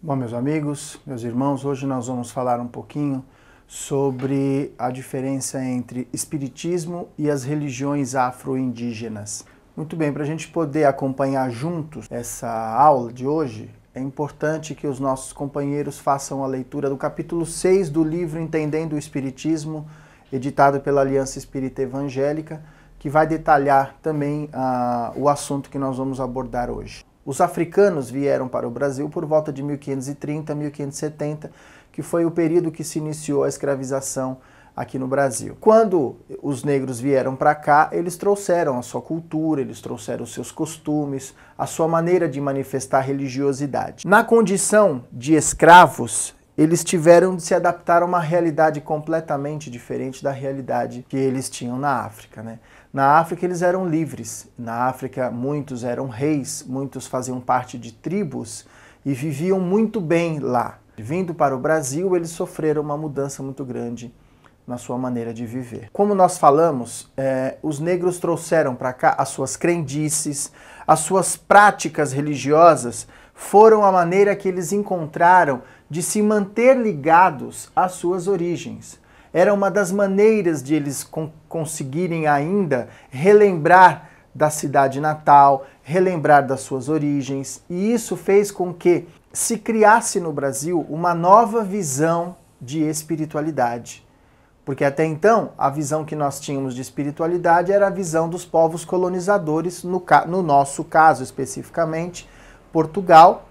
Bom, meus amigos, meus irmãos, hoje nós vamos falar um pouquinho sobre a diferença entre espiritismo e as religiões afro-indígenas. Muito bem, para a gente poder acompanhar juntos essa aula de hoje, é importante que os nossos companheiros façam a leitura do capítulo 6 do livro Entendendo o Espiritismo, editado pela Aliança Espírita Evangélica, que vai detalhar também o assunto que nós vamos abordar hoje. Os africanos vieram para o Brasil por volta de 1530 a 1570, que foi o período que se iniciou a escravização aqui no Brasil. Quando os negros vieram para cá, eles trouxeram a sua cultura, eles trouxeram os seus costumes, a sua maneira de manifestar religiosidade. Na condição de escravos, eles tiveram de se adaptar a uma realidade completamente diferente da realidade que eles tinham na África, né? Na África eles eram livres, na África muitos eram reis, muitos faziam parte de tribos e viviam muito bem lá. Vindo para o Brasil, eles sofreram uma mudança muito grande na sua maneira de viver. Como nós falamos, os negros trouxeram para cá as suas crendices, as suas práticas religiosas, foram a maneira que eles encontraram de se manter ligados às suas origens. Era uma das maneiras de eles conseguirem ainda relembrar da cidade natal, relembrar das suas origens, e isso fez com que se criasse no Brasil uma nova visão de espiritualidade. Porque até então, a visão que nós tínhamos de espiritualidade era a visão dos povos colonizadores, no nosso caso especificamente, Portugal,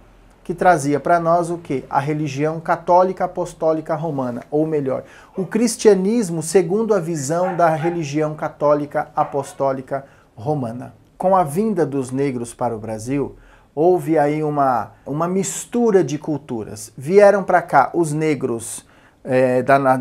que trazia para nós o quê? A religião católica apostólica romana, ou melhor, o cristianismo segundo a visão da religião católica apostólica romana. Com a vinda dos negros para o Brasil, houve aí uma mistura de culturas. Vieram para cá os negros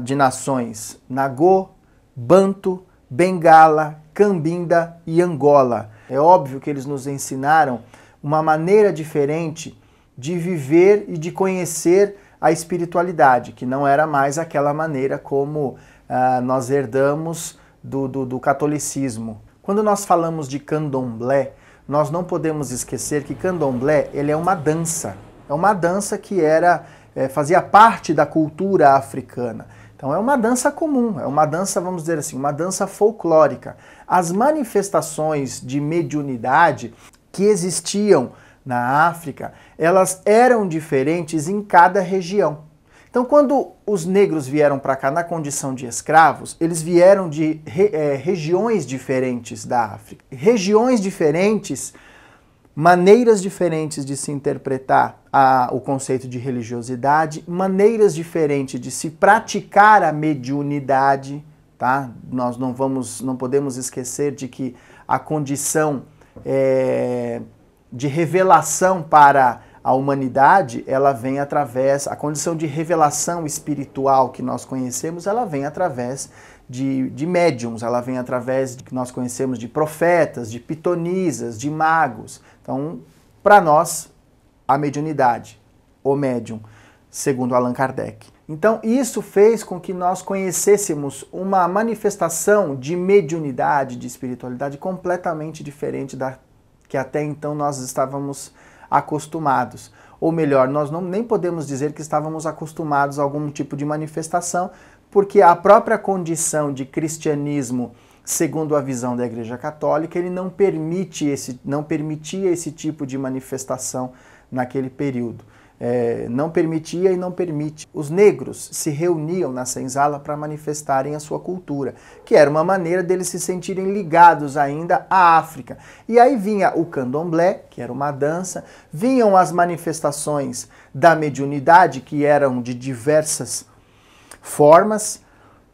de nações Nagô, Banto, Bengala, Cambinda e Angola. É óbvio que eles nos ensinaram uma maneira diferente de viver e de conhecer a espiritualidade, que não era mais aquela maneira como nós herdamos do catolicismo. Quando nós falamos de candomblé, nós não podemos esquecer que candomblé ele é uma dança. É uma dança que fazia parte da cultura africana. Então é uma dança comum, é uma dança, vamos dizer assim, uma dança folclórica. As manifestações de mediunidade que existiam na África, elas eram diferentes em cada região. Então, quando os negros vieram para cá na condição de escravos, eles vieram de regiões diferentes da África. Regiões diferentes, maneiras diferentes de se interpretar o conceito de religiosidade, maneiras diferentes de se praticar a mediunidade, tá? Nós não podemos esquecer de que a condição de revelação para a humanidade, ela vem através, a condição de revelação espiritual que nós conhecemos, ela vem através de médiums, ela vem através de que nós conhecemos de profetas, de pitonisas, de magos. Então, para nós, a mediunidade, o médium, segundo Allan Kardec. Então, isso fez com que nós conhecêssemos uma manifestação de mediunidade, de espiritualidade completamente diferente da que até então nós estávamos acostumados. Ou melhor, nós nem podemos dizer que estávamos acostumados a algum tipo de manifestação, porque a própria condição de cristianismo, segundo a visão da Igreja Católica, ele não permitia esse tipo de manifestação naquele período. Não permitia e não permite. Os negros se reuniam na senzala para manifestarem a sua cultura, que era uma maneira deles se sentirem ligados ainda à África. E aí vinha o candomblé, que era uma dança, vinham as manifestações da mediunidade, que eram de diversas formas,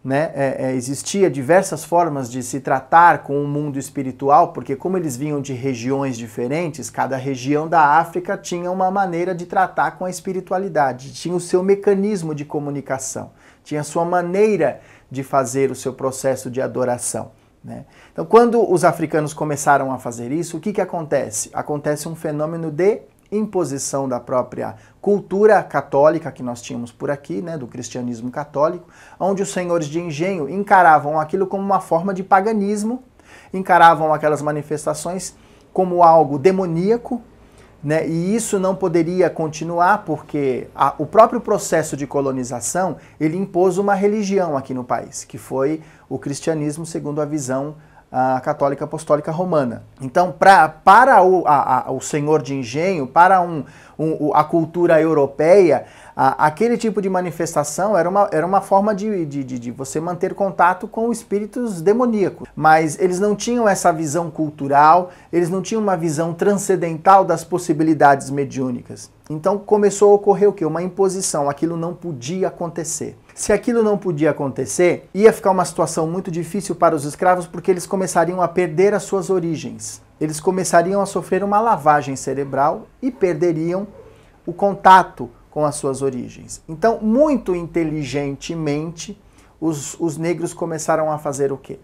né? Existia diversas formas de se tratar com o mundo espiritual, porque como eles vinham de regiões diferentes, cada região da África tinha uma maneira de tratar com a espiritualidade, tinha o seu mecanismo de comunicação, tinha a sua maneira de fazer o seu processo de adoração, né? Então, quando os africanos começaram a fazer isso, o que acontece? Acontece um fenômeno de imposição da própria cultura católica que nós tínhamos por aqui, né, do cristianismo católico, onde os senhores de engenho encaravam aquilo como uma forma de paganismo encaravam aquelas manifestações como algo demoníaco, né? E isso não poderia continuar porque o próprio processo de colonização, ele impôs uma religião aqui no país, que foi o cristianismo segundo a visão católica apostólica romana. Então, para o senhor de engenho, para a cultura europeia, aquele tipo de manifestação era uma forma de você manter contato com espíritos demoníacos. Mas eles não tinham essa visão cultural, eles não tinham uma visão transcendental das possibilidades mediúnicas. Então começou a ocorrer o quê? Uma imposição, aquilo não podia acontecer. Se aquilo não podia acontecer, ia ficar uma situação muito difícil para os escravos porque eles começariam a perder as suas origens. Eles começariam a sofrer uma lavagem cerebral e perderiam o contato com as suas origens. Então, muito inteligentemente, os negros começaram a fazer o quê?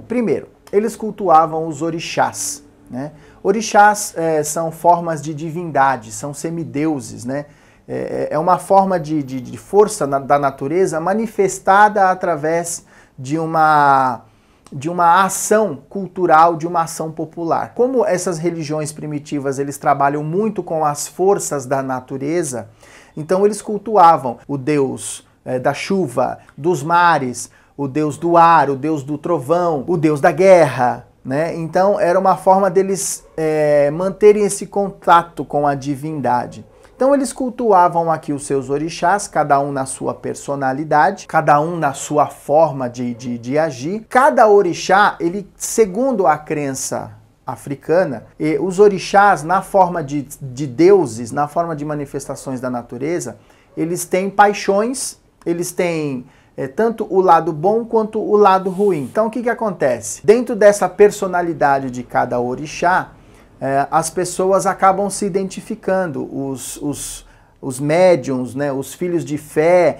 Primeiro, eles cultuavam os orixás, né? Orixás são formas de divindade, são semideuses, né? É uma forma de força da natureza manifestada através de uma ação cultural, de uma ação popular. Como essas religiões primitivas, eles trabalham muito com as forças da natureza, então eles cultuavam o deus da chuva, dos mares, o deus do ar, o deus do trovão, o deus da guerra, né? Então era uma forma deles manterem esse contato com a divindade. Então eles cultuavam aqui os seus orixás, cada um na sua personalidade, cada um na sua forma de agir. Cada orixá, ele, segundo a crença africana, os orixás, na forma de deuses, na forma de manifestações da natureza, eles têm paixões, eles têm tanto o lado bom quanto o lado ruim. Então o que acontece? Dentro dessa personalidade de cada orixá, as pessoas acabam se identificando, os médiums, né, os filhos de fé,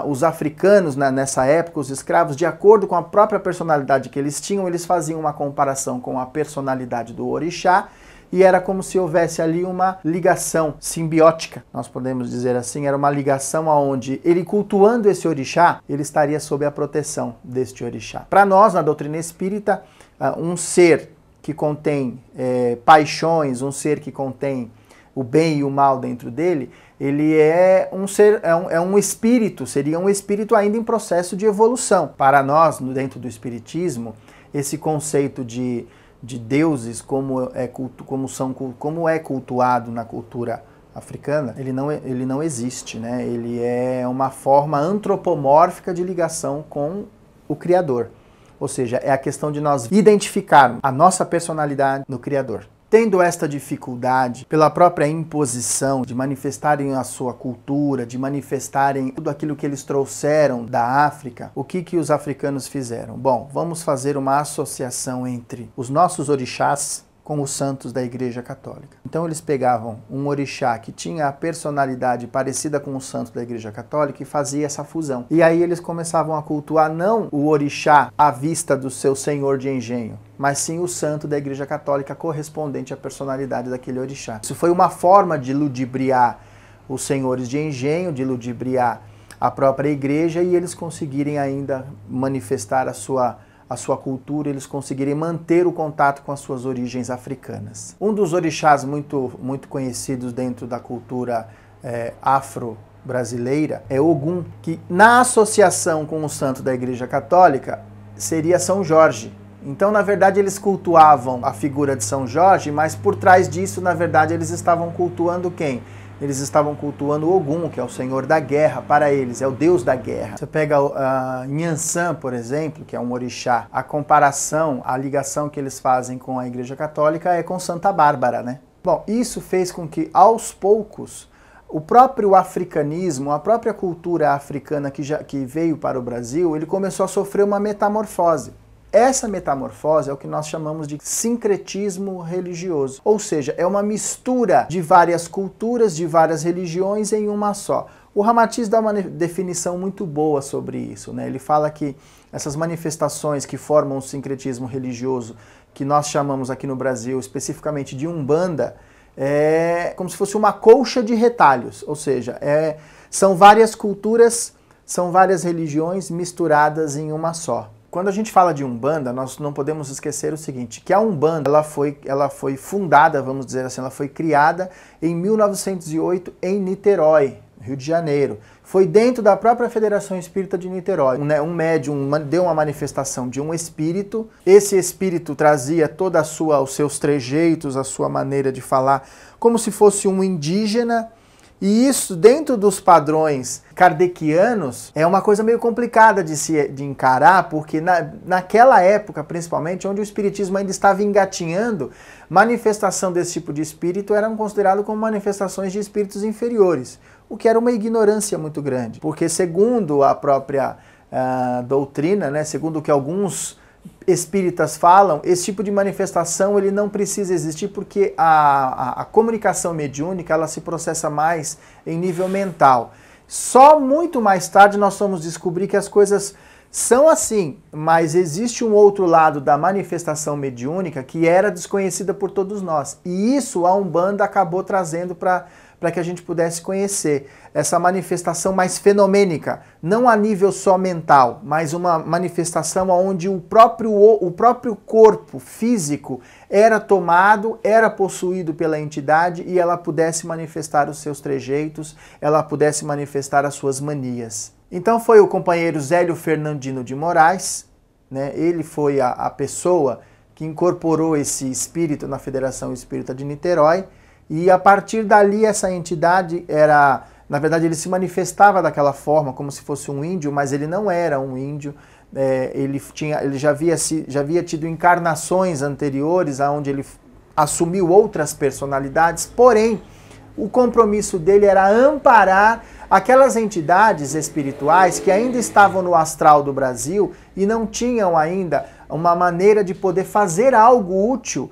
os africanos, né, nessa época, os escravos, de acordo com a própria personalidade que eles tinham, eles faziam uma comparação com a personalidade do orixá e era como se houvesse ali uma ligação simbiótica, nós podemos dizer assim, era uma ligação onde ele cultuando esse orixá, ele estaria sob a proteção deste orixá. Para nós, na doutrina espírita, um ser que contém paixões, um ser que contém o bem e o mal dentro dele, ele é um ser, um espírito, seria um espírito ainda em processo de evolução. Para nós, dentro do espiritismo, esse conceito de deuses, como é cultuado na cultura africana, ele não existe, né? Ele é uma forma antropomórfica de ligação com o Criador. Ou seja, é a questão de nós identificarmos a nossa personalidade no Criador. Tendo esta dificuldade, pela própria imposição de manifestarem a sua cultura, de manifestarem tudo aquilo que eles trouxeram da África, o que os africanos fizeram? Bom, vamos fazer uma associação entre os nossos orixás com os santos da Igreja Católica. Então eles pegavam um orixá que tinha a personalidade parecida com o santo da Igreja Católica e fazia essa fusão. E aí eles começavam a cultuar não o orixá à vista do seu senhor de engenho, mas sim o santo da Igreja Católica correspondente à personalidade daquele orixá. Isso foi uma forma de ludibriar os senhores de engenho, de ludibriar a própria igreja e eles conseguirem ainda manifestar a sua cultura, eles conseguirem manter o contato com as suas origens africanas. Um dos orixás muito conhecidos dentro da cultura afro-brasileira é Ogum, que na associação com o santo da Igreja Católica seria São Jorge. Então, na verdade, eles cultuavam a figura de São Jorge, mas por trás disso, na verdade, eles estavam cultuando quem? Eles estavam cultuando Ogum, que é o senhor da guerra, para eles, é o deus da guerra. Você pega Nhansan, por exemplo, que é um orixá, a comparação, a ligação que eles fazem com a Igreja Católica é com Santa Bárbara, né? Bom, isso fez com que, aos poucos, o próprio africanismo, a própria cultura africana que veio para o Brasil, ele começou a sofrer uma metamorfose. Essa metamorfose é o que nós chamamos de sincretismo religioso, ou seja, é uma mistura de várias culturas, de várias religiões em uma só. O Ramatiz dá uma definição muito boa sobre isso, né? Ele fala que essas manifestações que formam o sincretismo religioso, que nós chamamos aqui no Brasil especificamente de Umbanda, é como se fosse uma colcha de retalhos, ou seja, são várias culturas, são várias religiões misturadas em uma só. Quando a gente fala de Umbanda, nós não podemos esquecer o seguinte, que a Umbanda ela foi fundada, vamos dizer assim, ela foi criada em 1908 em Niterói, Rio de Janeiro. Foi dentro da própria Federação Espírita de Niterói. Um médium deu uma manifestação de um espírito, esse espírito trazia toda os seus trejeitos, a sua maneira de falar, como se fosse um indígena. E isso, dentro dos padrões kardecianos, é uma coisa meio complicada de encarar, porque naquela época, principalmente, onde o espiritismo ainda estava engatinhando, manifestação desse tipo de espírito eram consideradas como manifestações de espíritos inferiores, o que era uma ignorância muito grande, porque segundo a própria doutrina, né, segundo o que alguns espíritas falam, esse tipo de manifestação ele não precisa existir porque a comunicação mediúnica ela se processa mais em nível mental. Só muito mais tarde nós vamos descobrir que as coisas são assim, mas existe um outro lado da manifestação mediúnica que era desconhecida por todos nós. E isso a Umbanda acabou trazendo para que a gente pudesse conhecer essa manifestação mais fenomênica, não a nível só mental, mas uma manifestação onde o próprio corpo físico era tomado, era possuído pela entidade e ela pudesse manifestar os seus trejeitos, ela pudesse manifestar as suas manias. Então foi o companheiro Zélio Fernandino de Moraes, né? Ele foi a pessoa que incorporou esse espírito na Federação Espírita de Niterói, e a partir dali essa entidade era, na verdade ele se manifestava daquela forma, como se fosse um índio, mas ele não era um índio, ele já havia tido encarnações anteriores, onde ele assumiu outras personalidades, porém o compromisso dele era amparar aquelas entidades espirituais que ainda estavam no astral do Brasil e não tinham ainda uma maneira de poder fazer algo útil,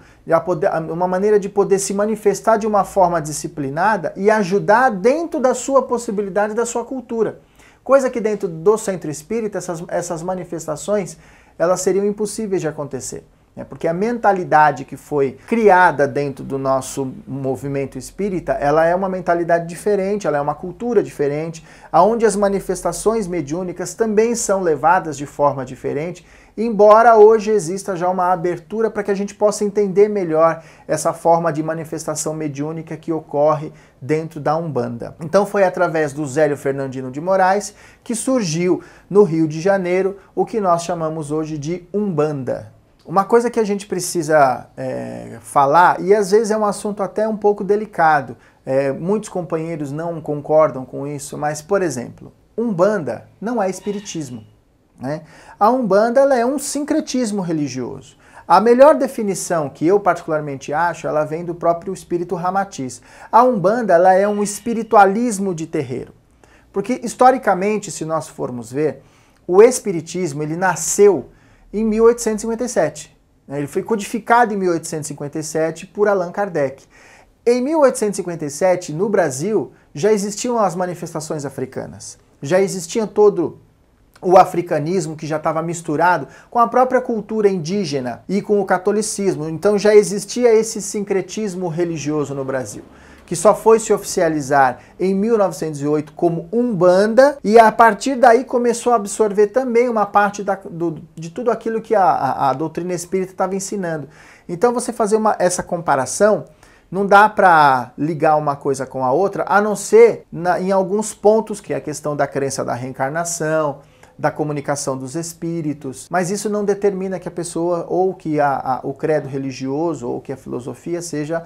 uma maneira de poder se manifestar de uma forma disciplinada e ajudar dentro da sua possibilidade, da sua cultura. Coisa que dentro do centro espírita, essas manifestações, elas seriam impossíveis de acontecer. Porque a mentalidade que foi criada dentro do nosso movimento espírita, ela é uma mentalidade diferente, ela é uma cultura diferente, onde as manifestações mediúnicas também são levadas de forma diferente, embora hoje exista já uma abertura para que a gente possa entender melhor essa forma de manifestação mediúnica que ocorre dentro da Umbanda. Então foi através do Zélio Fernandino de Moraes que surgiu no Rio de Janeiro o que nós chamamos hoje de Umbanda. Uma coisa que a gente precisa falar, e às vezes é um assunto até um pouco delicado, muitos companheiros não concordam com isso, mas, por exemplo, Umbanda não é espiritismo, né? A Umbanda ela é um sincretismo religioso. A melhor definição que eu particularmente acho, ela vem do próprio espírito Ramatiz. A Umbanda ela é um espiritualismo de terreiro. Porque, historicamente, se nós formos ver, o espiritismo ele nasceu em 1857. Ele foi codificado em 1857 por Allan Kardec. Em 1857, no Brasil, já existiam as manifestações africanas. Já existia todo o africanismo que já estava misturado com a própria cultura indígena e com o catolicismo. Então já existia esse sincretismo religioso no Brasil, que só foi se oficializar em 1908 como Umbanda, e a partir daí começou a absorver também uma parte de tudo aquilo que a doutrina espírita estava ensinando. Então você fazer essa comparação, não dá para ligar uma coisa com a outra, a não ser em alguns pontos, que é a questão da crença da reencarnação, da comunicação dos espíritos, mas isso não determina que a pessoa, ou que o credo religioso, ou que a filosofia seja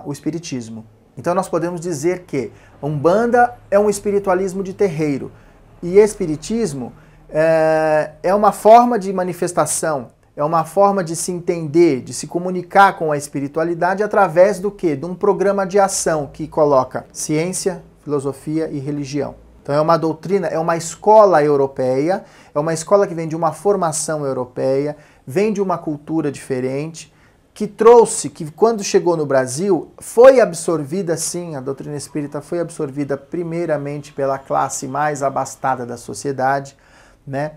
o espiritismo. Então nós podemos dizer que Umbanda é um espiritualismo de terreiro, e espiritismo é uma forma de manifestação, é uma forma de se entender, de se comunicar com a espiritualidade através do quê? De um programa de ação que coloca ciência, filosofia e religião. Então é uma doutrina, é uma escola europeia, é uma escola que vem de uma formação europeia, vem de uma cultura diferente, que trouxe, que quando chegou no Brasil, foi absorvida sim, a doutrina espírita foi absorvida primeiramente pela classe mais abastada da sociedade, né?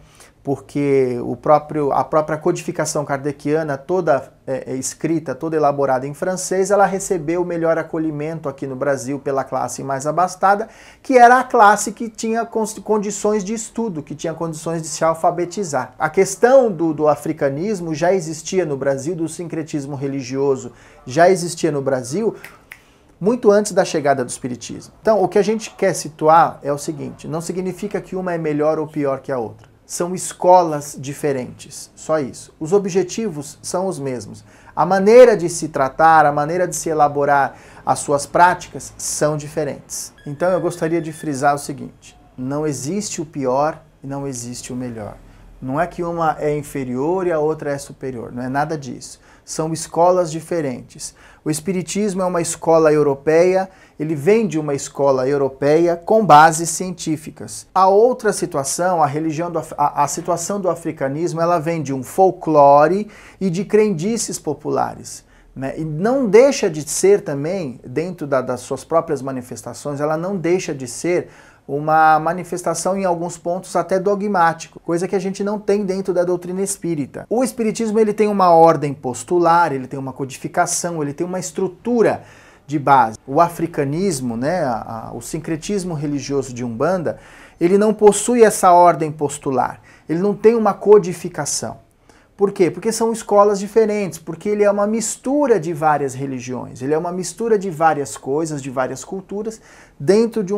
porque a própria codificação kardeciana, toda escrita, toda elaborada em francês, ela recebeu o melhor acolhimento aqui no Brasil pela classe mais abastada, que era a classe que tinha condições de estudo, que tinha condições de se alfabetizar. A questão do africanismo já existia no Brasil, do sincretismo religioso já existia no Brasil, muito antes da chegada do espiritismo. Então, o que a gente quer situar é o seguinte: não significa que uma é melhor ou pior que a outra. São escolas diferentes, só isso. Os objetivos são os mesmos. A maneira de se tratar, a maneira de se elaborar as suas práticas são diferentes. Então eu gostaria de frisar o seguinte: não existe o pior e não existe o melhor. Não é que uma é inferior e a outra é superior, não é nada disso. São escolas diferentes. O Espiritismo é uma escola europeia, ele vem de uma escola europeia com bases científicas. A outra situação, a situação do africanismo, ela vem de um folclore e de crendices populares, né? E não deixa de ser também, dentro das suas próprias manifestações, ela não deixa de ser uma manifestação em alguns pontos até dogmático, coisa que a gente não tem dentro da doutrina espírita. O espiritismo ele tem uma ordem postular, ele tem uma codificação, ele tem uma estrutura de base. O africanismo, né, o sincretismo religioso de Umbanda, ele não possui essa ordem postular, ele não tem uma codificação. Por quê? Porque são escolas diferentes, porque ele é uma mistura de várias religiões, ele é uma mistura de várias coisas, de várias culturas, dentro de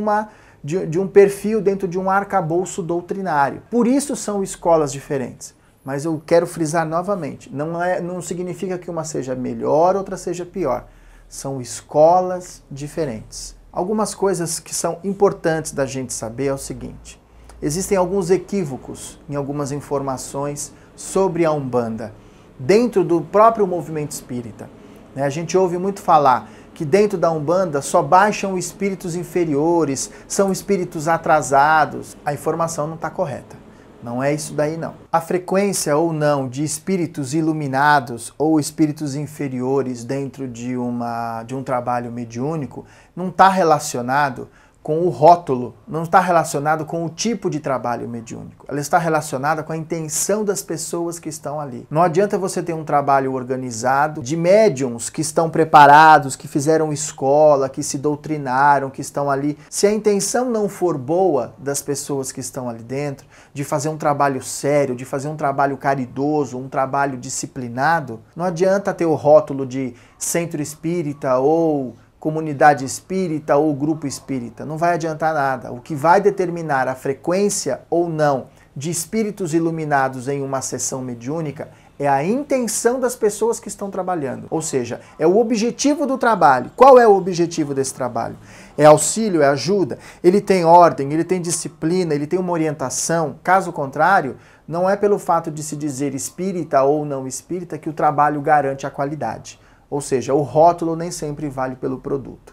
um perfil, dentro de um arcabouço doutrinário. Por isso são escolas diferentes. Mas eu quero frisar novamente, não significa que uma seja melhor, outra seja pior. São escolas diferentes. Algumas coisas que são importantes da gente saber é o seguinte: existem alguns equívocos em algumas informações sobre a Umbanda, dentro do próprio movimento espírita. A gente ouve muito falar que dentro da Umbanda só baixam espíritos inferiores, são espíritos atrasados. A informação não está correta. Não é isso daí não. A frequência ou não de espíritos iluminados ou espíritos inferiores dentro de um trabalho mediúnico não está relacionado com o rótulo, não está relacionado com o tipo de trabalho mediúnico. Ela está relacionada com a intenção das pessoas que estão ali. Não adianta você ter um trabalho organizado de médiums que estão preparados, que fizeram escola, que se doutrinaram, que estão ali. Se a intenção não for boa das pessoas que estão ali dentro, de fazer um trabalho sério, de fazer um trabalho caridoso, um trabalho disciplinado, não adianta ter o rótulo de centro espírita ou comunidade espírita ou grupo espírita, não vai adiantar nada. O que vai determinar a frequência ou não de espíritos iluminados em uma sessão mediúnica é a intenção das pessoas que estão trabalhando. Ou seja, é o objetivo do trabalho. Qual é o objetivo desse trabalho? É auxílio, é ajuda? Ele tem ordem, ele tem disciplina, ele tem uma orientação. Caso contrário, não é pelo fato de se dizer espírita ou não espírita que o trabalho garante a qualidade. Ou seja, o rótulo nem sempre vale pelo produto.